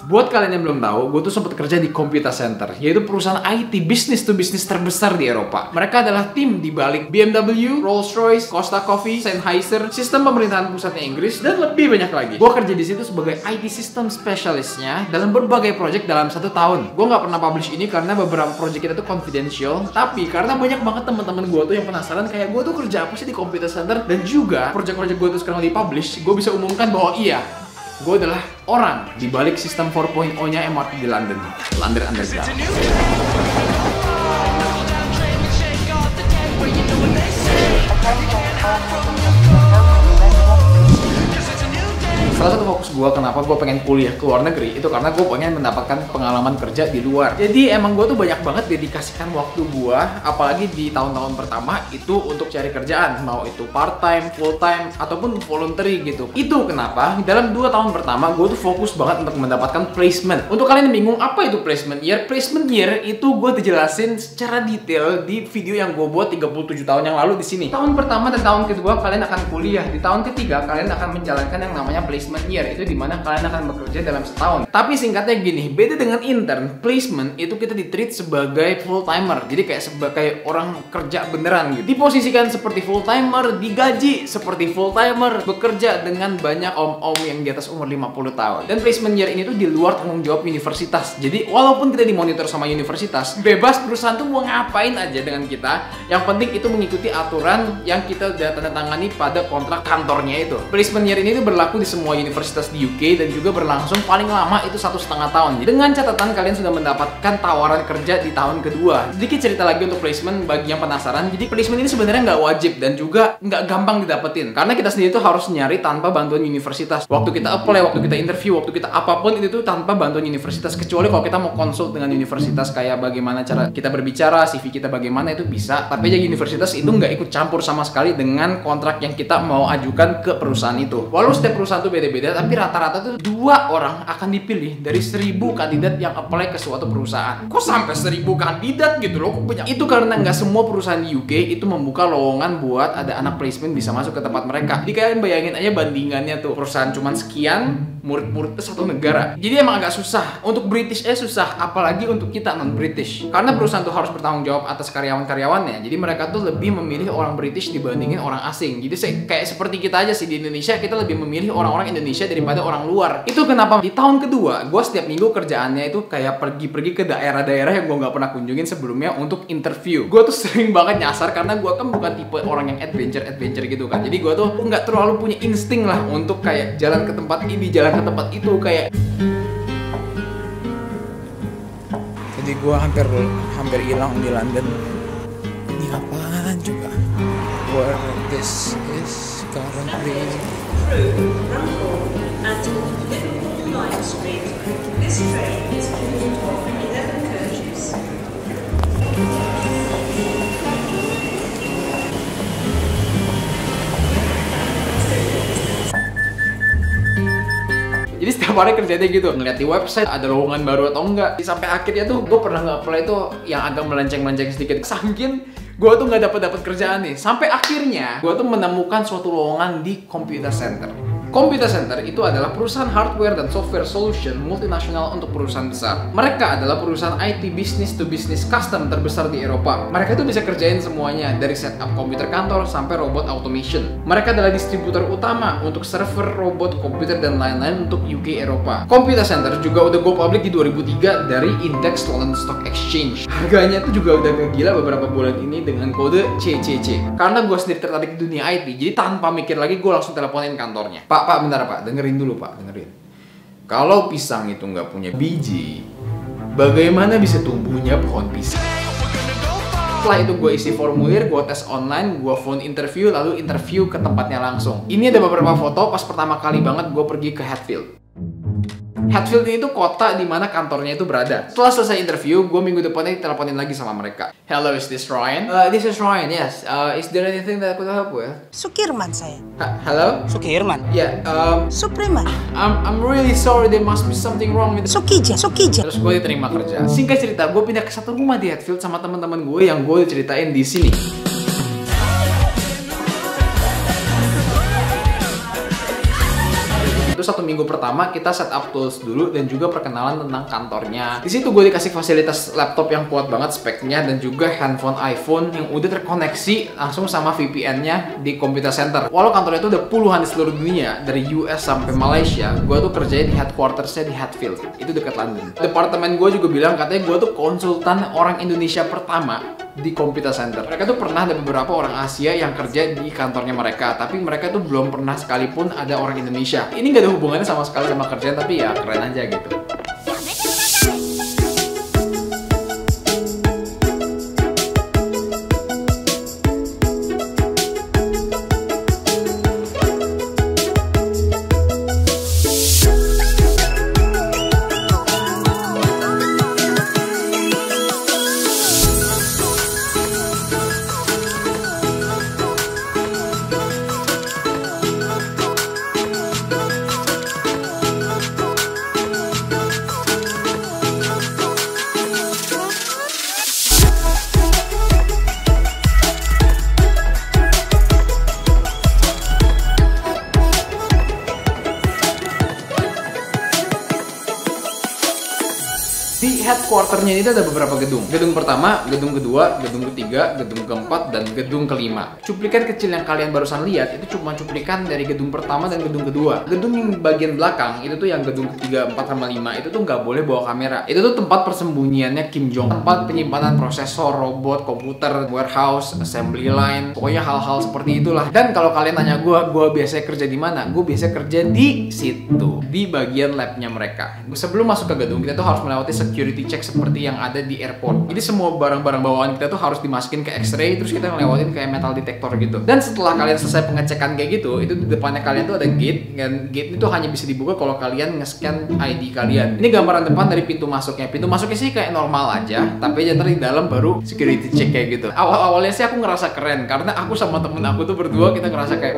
Buat kalian yang belum tahu, gue tuh sempat kerja di Computer Center, yaitu perusahaan IT business to business terbesar di Eropa. Mereka adalah tim di balik BMW, Rolls-Royce, Costa Coffee, Sennheiser, sistem pemerintahan pusatnya Inggris, dan lebih banyak lagi. Gue kerja di situ sebagai IT system specialistnya dalam berbagai project dalam 1 tahun. Gue nggak pernah publish ini karena beberapa project kita tuh confidential, tapi karena banyak banget teman-teman gue tuh yang penasaran kayak gue tuh kerja apa sih di Computer Center, dan juga project-project gue tuh sekarang dipublish, gue bisa umumkan bahwa iya, gue adalah orang di balik sistem 4.0-nya MRT di London, London Underground. Salah satu fokus gue kenapa gue pengen kuliah ke luar negeri itu karena gue pengen mendapatkan pengalaman kerja di luar. Jadi emang gue tuh banyak banget dedikasikan waktu gue, apalagi di tahun-tahun pertama itu untuk cari kerjaan, mau itu part time, full time, ataupun voluntary gitu. Itu kenapa dalam 2 tahun pertama gue tuh fokus banget untuk mendapatkan placement. Untuk kalian yang bingung apa itu placement year? Placement year itu gue dijelasin secara detail di video yang gue buat 37 tahun yang lalu di sini. Tahun pertama dan tahun kedua kalian akan kuliah, di tahun ketiga kalian akan menjalankan yang namanya placement year, itu dimana kalian akan bekerja dalam setahun. Tapi singkatnya gini, beda dengan intern, placement itu kita di-treat sebagai full timer. Jadi kayak sebagai orang kerja beneran gitu. Diposisikan seperti full timer, digaji seperti full timer, bekerja dengan banyak om-om yang di atas umur 50 tahun. Dan placement year ini tuh di luar tanggung jawab universitas. Jadi walaupun kita dimonitor sama universitas, bebas perusahaan tuh mau ngapain aja dengan kita. Yang penting itu mengikuti aturan yang kita udah tanda tangani pada kontrak kantornya itu. Placement year ini tuh berlaku di semua universitas di UK dan juga berlangsung paling lama itu 1,5 tahun. Dengan catatan kalian sudah mendapatkan tawaran kerja di tahun kedua. Sedikit cerita lagi untuk placement bagi yang penasaran. Jadi placement ini sebenarnya nggak wajib dan juga nggak gampang didapetin karena kita sendiri tuh harus nyari tanpa bantuan universitas. Waktu kita apply, waktu kita interview, waktu kita apapun itu tuh tanpa bantuan universitas, kecuali kalau kita mau konsul dengan universitas kayak bagaimana cara kita berbicara, CV kita bagaimana itu bisa. Tapi aja universitas itu nggak ikut campur sama sekali dengan kontrak yang kita mau ajukan ke perusahaan itu. Walau setiap perusahaan tuh beda-beda, tapi rata-rata tuh 2 orang akan dipilih dari 1000 kandidat yang apply ke suatu perusahaan. Kok sampai 1000 kandidat gitu loh? Kok banyak? Itu karena nggak semua perusahaan di UK itu membuka lowongan buat ada anak placement bisa masuk ke tempat mereka. Jadi kalian bayangin aja bandingannya tuh, perusahaan cuman sekian, murid-murid satu negara. Jadi emang agak susah. Untuk British susah, apalagi untuk kita non-British. Karena perusahaan tuh harus bertanggung jawab atas karyawan-karyawannya. Jadi mereka tuh lebih memilih orang British dibandingin orang asing. Jadi kayak seperti kita aja sih di Indonesia, kita lebih memilih orang-orang Indonesia daripada orang luar. Itu kenapa di tahun kedua gue setiap minggu kerjaannya itu kayak pergi-pergi ke daerah-daerah yang gue nggak pernah kunjungin sebelumnya untuk interview. Gue tuh sering banget nyasar karena gue kan bukan tipe orang yang adventure gitu kan. Jadi gue tuh nggak terlalu punya insting lah untuk kayak jalan ke tempat ini, jalan ke tempat itu kayak. Jadi gue hampir hilang di London. Ini apaan juga? Where this is currently. And Line Street. This train is moving for 11 coaches. Jadi setiap hari kerjanya gitu, ngeliat di website ada lowongan baru atau enggak. Sampai akhirnya tuh gue pernah nge-apply tuh yang agak melenceng-melenceng sedikit. Saking gue tuh nggak dapet kerjaan nih. Sampai akhirnya gue tuh menemukan suatu lowongan di Computer Center. Computer Center itu adalah perusahaan hardware dan software solution multinasional untuk perusahaan besar. Mereka adalah perusahaan IT business to business custom terbesar di Eropa. Mereka itu bisa kerjain semuanya dari setup komputer kantor sampai robot automation. Mereka adalah distributor utama untuk server, robot, komputer, dan lain-lain untuk UK Eropa. Computer Center juga udah go public di 2003 dari Index London Stock Exchange. Harganya tuh juga udah gila beberapa bulan ini dengan kode CCC. Karena gue sendiri tertarik di dunia IT, jadi tanpa mikir lagi gue langsung teleponin kantornya. Pak, bentar Pak, dengerin dulu Pak, dengerin. Kalau pisang itu nggak punya biji, bagaimana bisa tumbuhnya pohon pisang? Setelah itu gue isi formulir, gue tes online, gue phone interview, lalu interview ke tempatnya langsung. Ini ada beberapa foto pas pertama kali banget gue pergi ke Hatfield. Hatfield ini tuh kota di mana kantornya itu berada. Setelah selesai interview, gue minggu depannya diteleponin lagi sama mereka. Hello, is this Ryan? This is Ryan, yes. Is there anything that I could help with? Sukirman saya. Hello? Sukirman? Yeah, Supriman? I'm really sorry, there must be something wrong with Sukija. Terus gue diterima kerja. Singkat cerita, gue pindah ke satu rumah di Hatfield sama teman-teman gue yang gue ceritain di sini. itu 1 minggu pertama kita setup tools dulu dan juga perkenalan tentang kantornya. Di situ gue dikasih fasilitas laptop yang kuat banget speknya dan juga handphone iPhone yang udah terkoneksi langsung sama VPN-nya di computer center. Walau kantornya itu udah puluhan di seluruh dunia, dari US sampai Malaysia, gue tuh kerjain di headquarters-nya di Hatfield, itu dekat London. Departemen gue juga bilang katanya gue tuh konsultan orang Indonesia pertama di computer center. Mereka tuh pernah ada beberapa orang Asia yang kerja di kantornya mereka, tapi mereka tuh belum pernah sekalipun ada orang Indonesia. Ini gak ada hubungannya sama sekali sama kerjaan, tapi ya keren aja gitu. Di headquarternya ini ada beberapa gedung. Gedung pertama, gedung kedua, gedung ketiga, gedung keempat, dan gedung kelima. Cuplikan kecil yang kalian barusan lihat itu cuma cuplikan dari gedung pertama dan gedung kedua. Gedung yang bagian belakang itu tuh yang gedung ketiga, 4 sama 5 itu tuh nggak boleh bawa kamera. Itu tuh tempat persembunyiannya Kim Jong, tempat penyimpanan prosesor, robot, komputer, warehouse, assembly line, pokoknya hal-hal seperti itulah. Dan kalau kalian tanya gue biasanya kerja di mana? Gue biasanya kerja di situ, di bagian labnya mereka. Sebelum masuk ke gedung, kita tuh harus melewati security check seperti yang ada di airport. Jadi semua barang-barang bawaan kita tuh harus dimasukin ke X-ray, terus kita ngelewatin kayak metal detector gitu. Dan setelah kalian selesai pengecekan kayak gitu, itu di depannya kalian tuh ada gate, dan gate itu hanya bisa dibuka kalau kalian nge-scan ID kalian. Ini gambaran depan dari pintu masuknya. Pintu masuknya sih kayak normal aja, tapi aja di dalam baru security check kayak gitu. Awal-awalnya sih aku ngerasa keren karena aku sama temen aku tuh berdua kita ngerasa kayak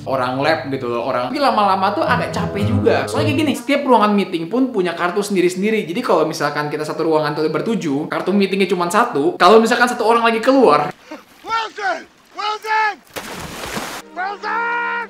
orang lab gitu loh, orang. Tapi lama-lama tuh agak capek juga. Soalnya kayak gini, setiap ruangan meeting pun punya kartu sendiri-sendiri. Jadi kalau misalkan kita satu ruangan tuh bertujuh, kartu meetingnya cuma satu. Kalau misalkan satu orang lagi keluar,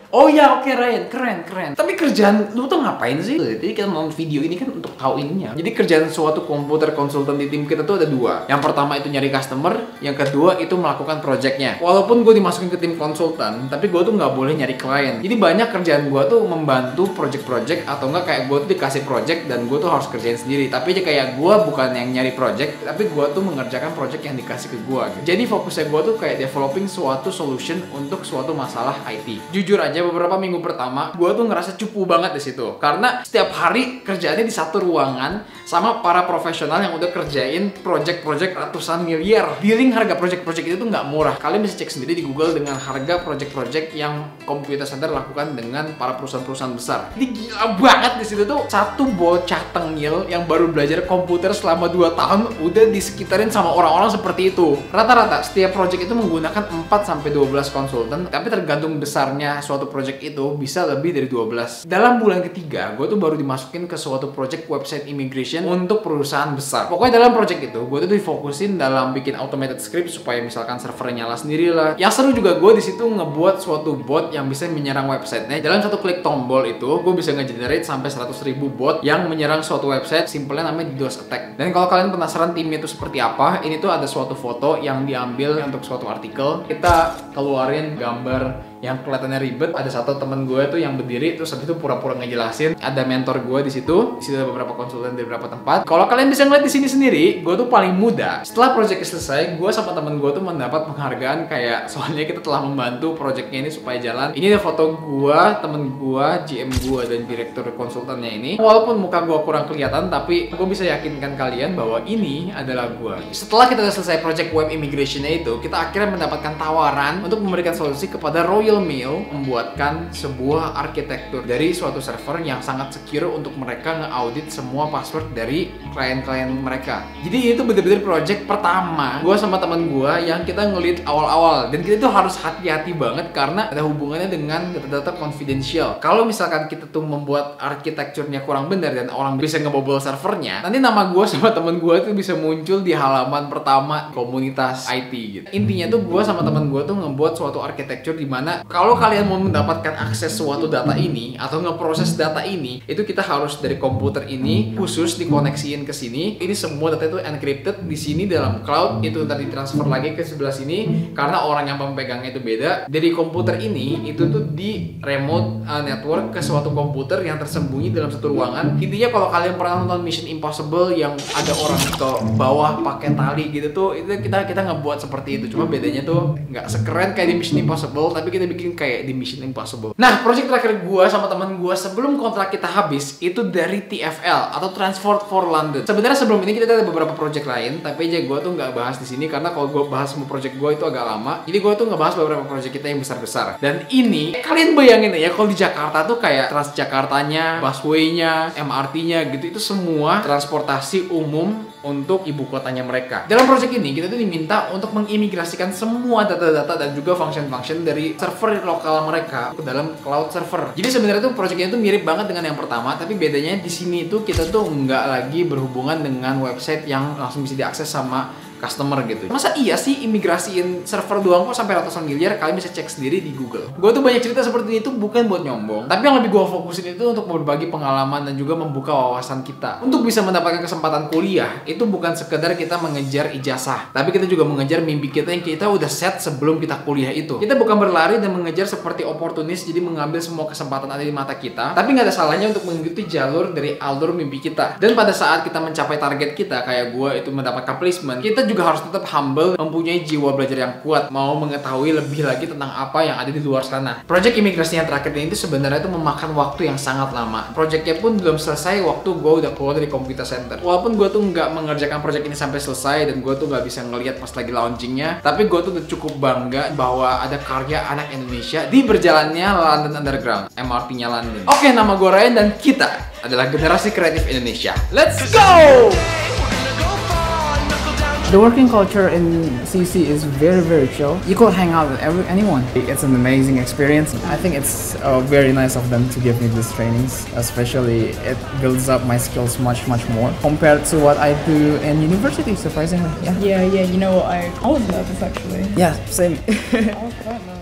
oh ya, oke, Ryan, keren. Tapi kerjaan lu tuh ngapain sih? Jadi kita nonton video ini kan untuk tahu ininya. Jadi kerjaan suatu komputer konsultan di tim kita tuh ada dua. Yang pertama itu nyari customer, yang kedua itu melakukan projectnya. Walaupun gue dimasukin ke tim konsultan, tapi gue tuh nggak boleh nyari klien. Jadi banyak kerjaan gue tuh membantu project-project, atau enggak kayak gue tuh dikasih project dan gue tuh harus kerjain sendiri. Tapi aja kayak gue bukan yang nyari project, tapi gue tuh mengerjakan project yang dikasih ke gue. Jadi fokusnya gue tuh kayak developing suatu solution untuk suatu masalah IT. Jujur aja beberapa minggu pertama gue tuh ngerasa cupu banget di situ karena setiap hari kerjaannya di satu ruangan sama para profesional yang udah kerjain project-project ratusan miliar. Billing harga project-project itu tuh nggak murah. Kalian bisa cek sendiri di Google dengan harga project-project yang computer center lakukan dengan para perusahaan-perusahaan besar. Ini gila banget di situ tuh. Satu bocah tengil yang baru belajar komputer selama 2 tahun udah disekitarin sama orang-orang seperti itu. Rata-rata setiap project itu menggunakan 4-12 konsultan, tapi tergantung besarnya suatu project itu bisa lebih dari 12. Dalam bulan ketiga, gue tuh baru dimasukin ke suatu project website immigration untuk perusahaan besar. Pokoknya dalam project itu, gue tuh difokusin dalam bikin automated script supaya misalkan servernya nyala sendiri lah. Yang seru juga gue di situ ngebuat suatu bot yang bisa menyerang websitenya. Dalam satu klik tombol itu, gue bisa nge-generate sampai 100.000 bot yang menyerang suatu website. Simpelnya namanya DDoS attack. Dan kalau kalian penasaran timnya itu seperti apa, ini tuh ada suatu foto yang diambil untuk suatu artikel. Kita keluarin gambar yang kelihatannya ribet. Ada satu temen gue tuh yang berdiri terus habis itu pura-pura ngejelasin. Ada mentor gue di situ. Di situ ada beberapa konsultan dari beberapa tempat. Kalau kalian bisa ngeliat di sini sendiri, gue tuh paling muda. Setelah project selesai, gue sama temen gue tuh mendapat penghargaan kayak soalnya kita telah membantu projectnya ini supaya jalan. Ini ada foto gue, temen gue, GM gue dan direktur konsultannya ini. Walaupun muka gue kurang kelihatan, tapi gue bisa yakinkan kalian bahwa ini adalah gue. Setelah kita udah selesai project web immigration-nya itu, kita akhirnya mendapatkan tawaran untuk memberikan solusi kepada Royal Mail membuatkan sebuah arsitektur dari suatu server yang sangat secure untuk mereka nge-audit semua password dari klien-klien mereka. Jadi itu bener-bener project pertama gue sama teman gue yang kita ngelit awal-awal, dan kita tuh harus hati-hati banget karena ada hubungannya dengan data-data confidential. Kalau misalkan kita tuh membuat arsitekturnya kurang benar dan orang bisa ngebobol servernya, nanti nama gue sama teman gue tuh bisa muncul di halaman pertama komunitas IT gitu. Intinya tuh gue sama teman gue tuh ngebuat suatu arsitektur di mana Intinya, kalau kalian mau mendapatkan akses suatu data ini atau ngeproses data ini, itu kita harus dari komputer ini khusus dikoneksiin ke sini. Ini semua data itu encrypted di sini dalam cloud, itu tadi transfer lagi ke sebelah sini karena orang yang pemegangnya itu beda. Dari komputer ini itu tuh di remote network ke suatu komputer yang tersembunyi dalam satu ruangan. Intinya kalau kalian pernah nonton Mission Impossible yang ada orang ke bawah pakai tali gitu tuh, itu kita ngebuat seperti itu. Cuma bedanya tuh nggak sekeren kayak di Mission Impossible, tapi kita bikin kayak di Mission Impossible. Nah, project terakhir gua sama teman gua sebelum kontrak kita habis itu dari TFL atau Transport for London. Sebenarnya sebelum ini kita ada beberapa project lain, tapi aja gua tuh nggak bahas di sini karena kalau gua bahas semua project gua itu agak lama. Jadi gua tuh nggak bahas beberapa project kita yang besar-besar. Dan ini kalian bayangin ya, kalau di Jakarta tuh kayak Transjakartanya, busway-nya, MRT-nya gitu, itu semua transportasi umum untuk ibu kotanya mereka. Dalam project ini kita tuh diminta untuk mengimigrasikan semua data-data dan juga function-function dari server lokal mereka ke dalam cloud server. Jadi sebenarnya tuh projectnya tuh mirip banget dengan yang pertama, tapi bedanya di sini tuh kita tuh nggak lagi berhubungan dengan website yang langsung bisa diakses sama customer gitu. Masa iya sih imigrasiin server doang kok sampai ratusan miliar? Kalian bisa cek sendiri di Google. Gue tuh banyak cerita seperti itu bukan buat nyombong, tapi yang lebih gue fokusin itu untuk berbagi pengalaman dan juga membuka wawasan kita. Untuk bisa mendapatkan kesempatan kuliah, itu bukan sekedar kita mengejar ijazah, tapi kita juga mengejar mimpi kita yang kita udah set sebelum kita kuliah itu. Kita bukan berlari dan mengejar seperti oportunis, jadi mengambil semua kesempatan ada di mata kita, tapi nggak ada salahnya untuk mengikuti jalur dari alur mimpi kita. Dan pada saat kita mencapai target kita, kayak gue itu mendapatkan placement, kita juga harus tetap humble, mempunyai jiwa belajar yang kuat, mau mengetahui lebih lagi tentang apa yang ada di luar sana. Project imigrasi yang terakhir ini itu sebenarnya itu memakan waktu yang sangat lama. Projectnya pun belum selesai waktu gue udah keluar dari computer center. Walaupun gue tuh nggak mengerjakan project ini sampai selesai dan gue tuh nggak bisa ngelihat pas lagi launchingnya, tapi gue tuh udah cukup bangga bahwa ada karya anak Indonesia di berjalannya London Underground, MRT-nya London. Oke, nama gue Ryan dan kita adalah generasi kreatif Indonesia. Let's go! The working culture in CC is very, very chill. You could hang out with anyone. It's an amazing experience. I think it's very nice of them to give me these trainings, especially it builds up my skills much more compared to what I do in university, surprisingly. Yeah, you know, I was nervous actually. Yeah, same. I was quite nervous.